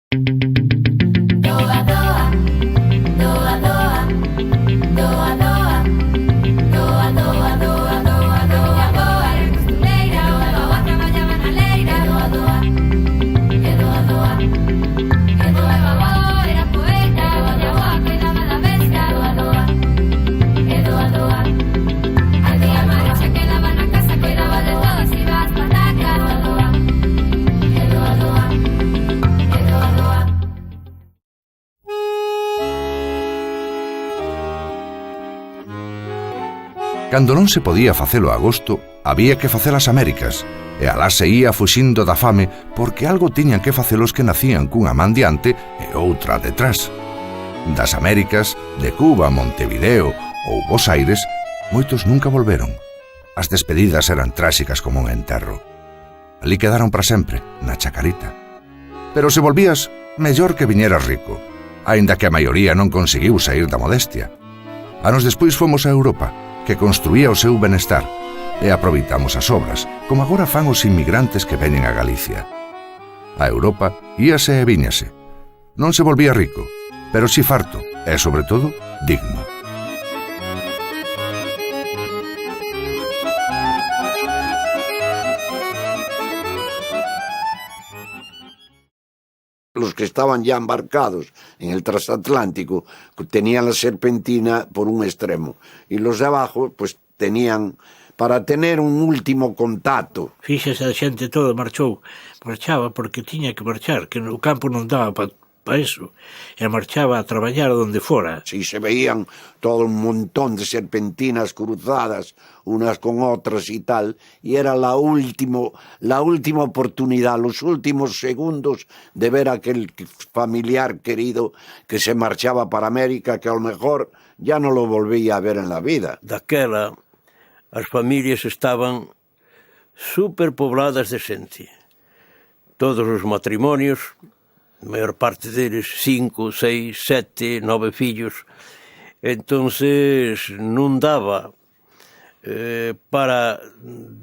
Doa, doa, doa, doa, doa, doa, doa, doa, doa, doa, doa, doa, era costureira, doa, traballaba na leira, doa, doa, e doa, doa, e doa, doa, era poeta, doa, doa, cuidaba da bestia, doa, doa, e doa, doa, había marcha que daba na casa, cuidaba de todas, iba ás patacas, doa, doa, e doa, doa, e doa, doa. Cando non se podía facelo a agosto, había que facer as Américas, e alá se ía fuxindo da fame porque algo tiñan que facer os que nacían cunha man diante e outra detrás. Das Américas, de Cuba, Montevideo ou Bos Aires, moitos nunca volveron. As despedidas eran tráxicas como un enterro. Ali quedaron para sempre, na chacarita. Pero se volvías, mellor que viñeras rico, aínda que a maioría non conseguiu saír da modestia. Anos despois fomos a Europa, que construía o seu benestar, e aproveitamos as obras, como agora fan os inmigrantes que veñen a Galicia. A Europa íase e viñase. Non se volvía rico, pero si farto, e, sobre todo, digno. Los que estaban ya embarcados en el transatlántico tenían la serpentina por un extremo y los de abajo pues tenían para tener un último contacto. Fíxese, a xente toda marchaba porque tiña que marchar, que no campo non daba para eso, e marchaba a traballar onde fora. Sí, se veían todo un montón de serpentinas cruzadas unas con otras y tal, y era la última oportunidad, los últimos segundos de ver a aquel familiar querido que se marchaba para América, que a lo mejor ya no lo volvía a ver en la vida. Daquela, as familias estaban superpobladas de xente. Todos os matrimonios, a maior parte deles 5, 6, 7, 9 fillos, entonces non daba para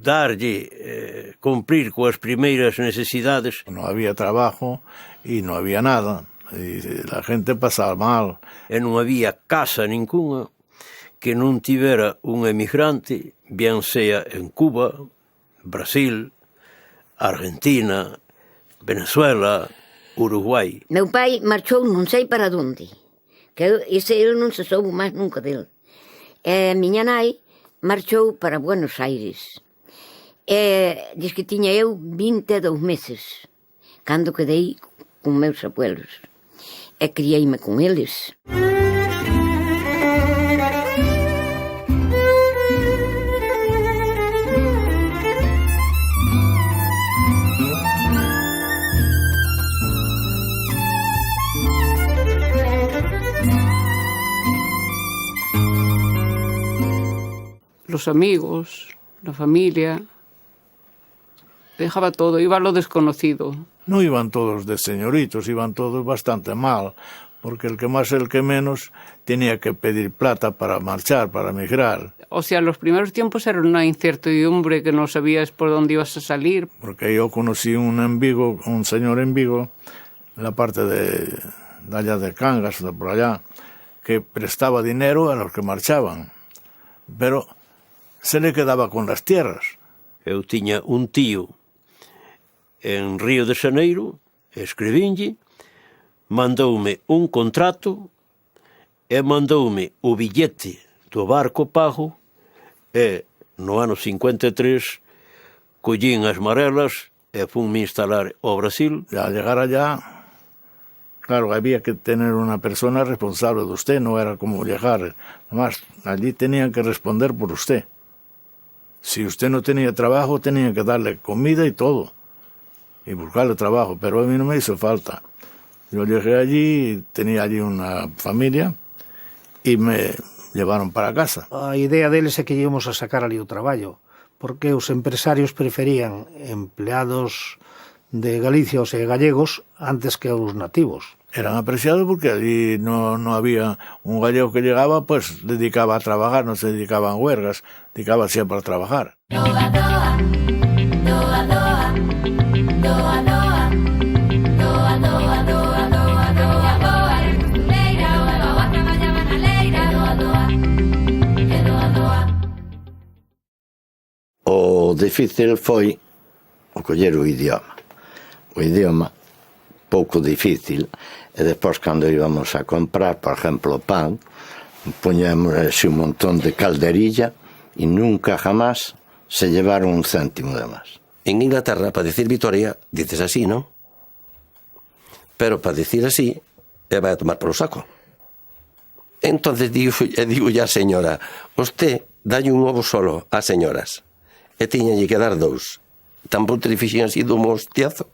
darlle cumprir coas primeiras necesidades. No había trabajo y no había nada, y la gente pasaba mal. E non había casa ninguna que non tivera un emigrante, bien sea en Cuba, Brasil, Argentina, Venezuela, Uruguai. Meu pai marchou non sei para onde, que ese eu non se soubo máis nunca del. E miña nai marchou para Buenos Aires. E diz que tiña eu 22 meses, cando quedei con meus abuelos. E criei-me con eles. Los amigos, la familia, dejaba todo, iba a lo desconocido. No iban todos de señoritos, iban todos bastante mal, porque el que más, el que menos, tenía que pedir plata para marchar, para emigrar. O sea, los primeros tiempos era una incertidumbre que no sabías por dónde ibas a salir. Porque yo conocí un señor en Vigo, en la parte de allá de Cangas, de por allá, que prestaba dinero a los que marchaban, pero se le quedaba con las tierras. Eu tiña un tío en Río de Xaneiro, escribínlle, mandoume un contrato e mandoume o billete do barco pago e no ano 53 collín as marelas e funme instalar ao Brasil. Al llegar allá, claro, había que tener una persona responsable de usted, no era como llegar. Además, allí tenían que responder por usted. Si usted no tenía trabajo, tenían que darle comida y todo, y buscarle trabajo, pero a mí no me hizo falta. Yo llegué allí, tenía allí una familia, y me llevaron para casa. A idea deles é que íamos a sacar ali o traballo, porque os empresarios preferían empleados de Galicia, ou sea, gallegos, antes que os nativos. Eran apreciados porque allí no había un gallego que llegaba, pues dedicaba a trabajar, no se dedicaba a huelgas, dedicaba siempre a trabajar. Doa, doa, doa, doa, doa, doa, doa, doa, doa, doa. difícil foi o coller o idioma. O idioma, pouco difícil, e despois cando íbamos a comprar, por exemplo, pan, poñemos así un montón de calderilla e nunca jamás se llevaron un céntimo de más. En Inglaterra, para decir Vitoria, dices así, ¿no? Pero para decir así, vai a tomar polo saco. Entonces digo ya, señora, usted dalle un ovo solo ás señoras, e tiñalle que dar 2. Tampouco te fixen así dun hostiazo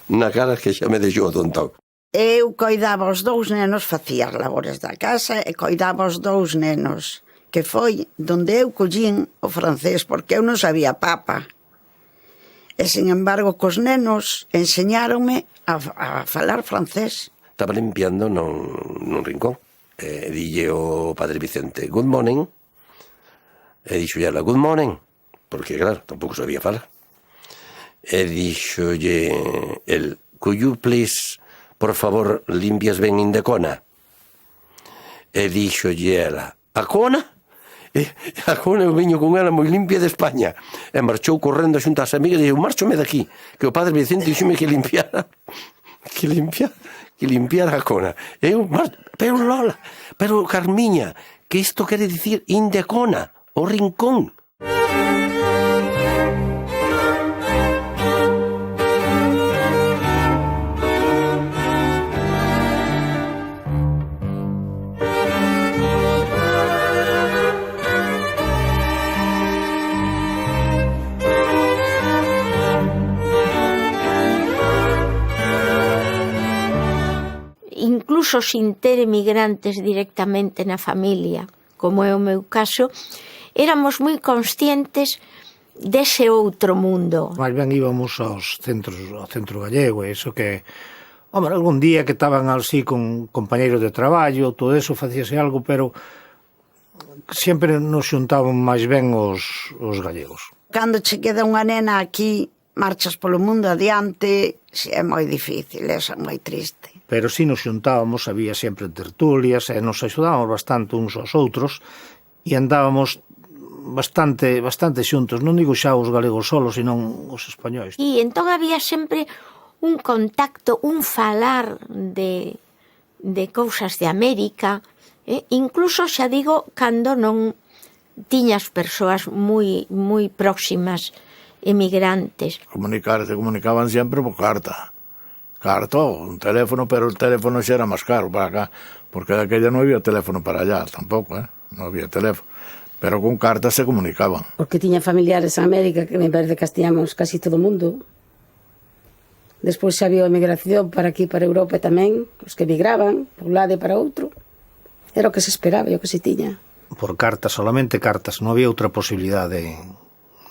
na cara que xa me deixou atontado. Eu coidaba os 2 nenos, facía as labores da casa e coidaba os 2 nenos, que foi donde eu collín o francés, porque eu non sabía papa. E, sin embargo, cos nenos enseñáronme a falar francés. Estaba limpiando nun rincón. Dille o padre Vicente, good morning. E dixo ela, good morning. Porque, claro, tampouco sabía falar. E dixolle el, could you please, por favor, limpias ben Indecona? E dixolle ela, a cona? A cona eu viño con ela moi limpia de España. E marchou correndo xunto ás amigas e dixo, márchome daqui, que o padre Vicente dixome que limpiara a cona. E eu, pero Lola, pero Carmiña, que isto quere dicir Indecona, o rincón. Incluso sin ter emigrantes directamente na familia, como é o meu caso, éramos moi conscientes dese outro mundo. Mais ben íbamos ao centro gallego, e iso que, hombre, algún día que estaban así con compañeiros de traballo, todo eso facíase algo, pero sempre nos xuntaban máis ben os gallegos. Cando che queda unha nena aquí, marchas polo mundo adiante, é moi difícil, é moi triste. Pero si nos xuntábamos, había sempre tertulias, e nos axudábamos bastante uns aos outros, e andábamos bastante xuntos, non digo xa os galegos solos, senón os españois. E entón había sempre un contacto, un falar de cousas de América, incluso xa digo, cando non tiñas persoas moi próximas, emigrantes. Comunicaban sempre por carta. Un teléfono, pero el teléfono xa era máis caro para acá, porque daquella non había teléfono para allá, tampouco, non había teléfono, pero con cartas se comunicaban. Porque tiña familiares en América, que me parece que castíamos casi todo o mundo. Despois xa había emigración para aquí, para Europa tamén, os que emigraban, por un lado e para outro. Era o que se esperaba, e o que se tiña. Por cartas, solamente cartas, non había outra posibilidade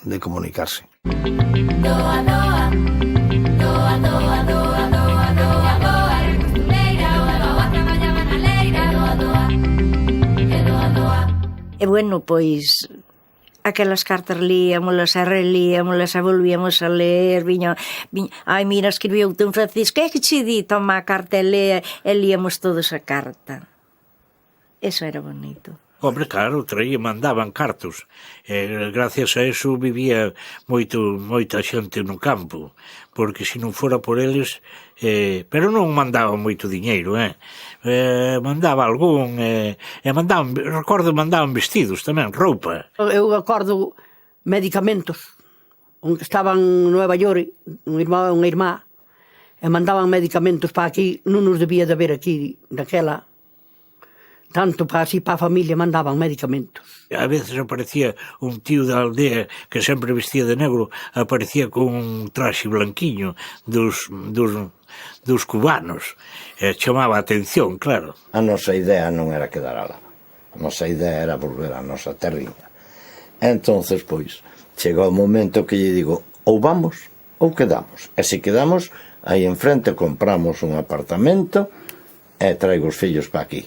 de comunicarse. Doa, doa, doa, doa, doa. E bueno, pois aquelas cartas líamolas, a relíamolas, a volvíamos a ler, viña, ai, mira, escribiu un Francisco, que che di, toma a carta e lea, e líamos todos a carta. Eso era bonito. Hombre, claro, mandaban cartos. Gracias a eso vivía moita xente no campo, porque se non fora por eles, pero non mandaban moito diñeiro, mandaba algún, mandaban vestidos tamén, roupa. Eu acordo medicamentos, onde estaban en Nueva York, un irmán e unha irmá, e mandaban medicamentos para aquí, non nos debía de haber aquí, daquela. Tanto para así, para a familia, mandaban medicamentos. A veces aparecía un tío da aldea que sempre vestía de negro, aparecía con un traxe blanquiño dos cubanos. Chamaba a atención, claro. A nosa idea non era quedar alá. A nosa idea era volver a nosa terriña. Entonces, pois, chegou o momento que lle digo, ou vamos ou quedamos. E se quedamos, aí enfrente compramos un apartamento e traigo os fillos para aquí.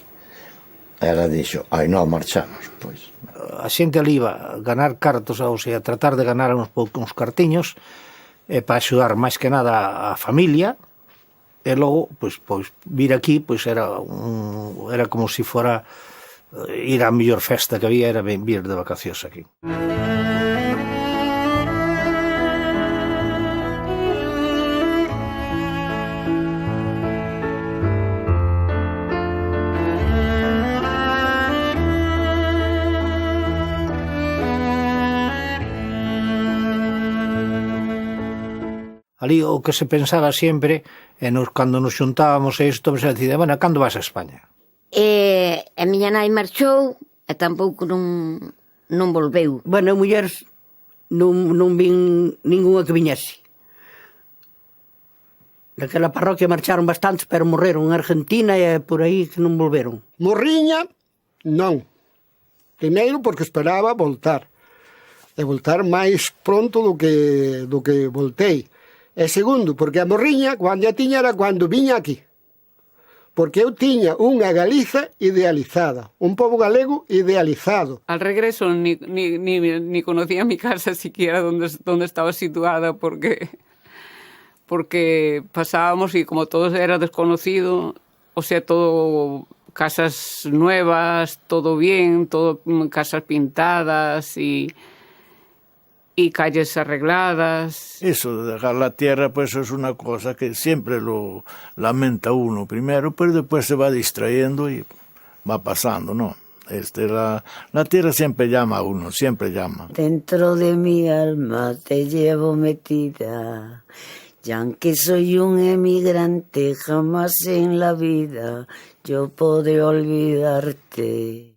Ela dixo, ai non, marchamos, pois. A xente ali iba a ganar cartos, ou sea, a tratar de ganar uns poucos cartiños, para axudar máis que nada a familia, e logo, pois vir aquí, pois era como se fora ir á mellor festa que había, era vir de vacacións aquí. Ali o que se pensaba sempre, cando nos xuntábamos a isto, se decía, bueno, cando vas a España? A miña nai marchou e tampouco non volveu. Bueno, mulleres non vin ningunha que viñese. Daquela parroquia marcharon bastantes, pero morreron en Argentina e por aí que non volveron. Morriña, non. Primeiro porque esperaba voltar. E voltar máis pronto do que voltei. E segundo, porque a morriña, cando a tiña, era cando viña aquí. Porque eu tiña unha Galiza idealizada, un pobo galego idealizado. Al regreso ni conocía mi casa siquiera donde estaba situada porque pasábamos y como todo era desconocido, o sea, todo casas nuevas, todo bien, todo casas pintadas y calles arregladas. Eso de dejar la tierra, pues es una cosa que siempre lo lamenta uno primero, pero después se va distrayendo y va pasando, ¿no? La tierra siempre llama a uno, siempre llama. Dentro de mi alma te llevo metida, y aunque soy un emigrante, jamás en la vida yo podré olvidarte.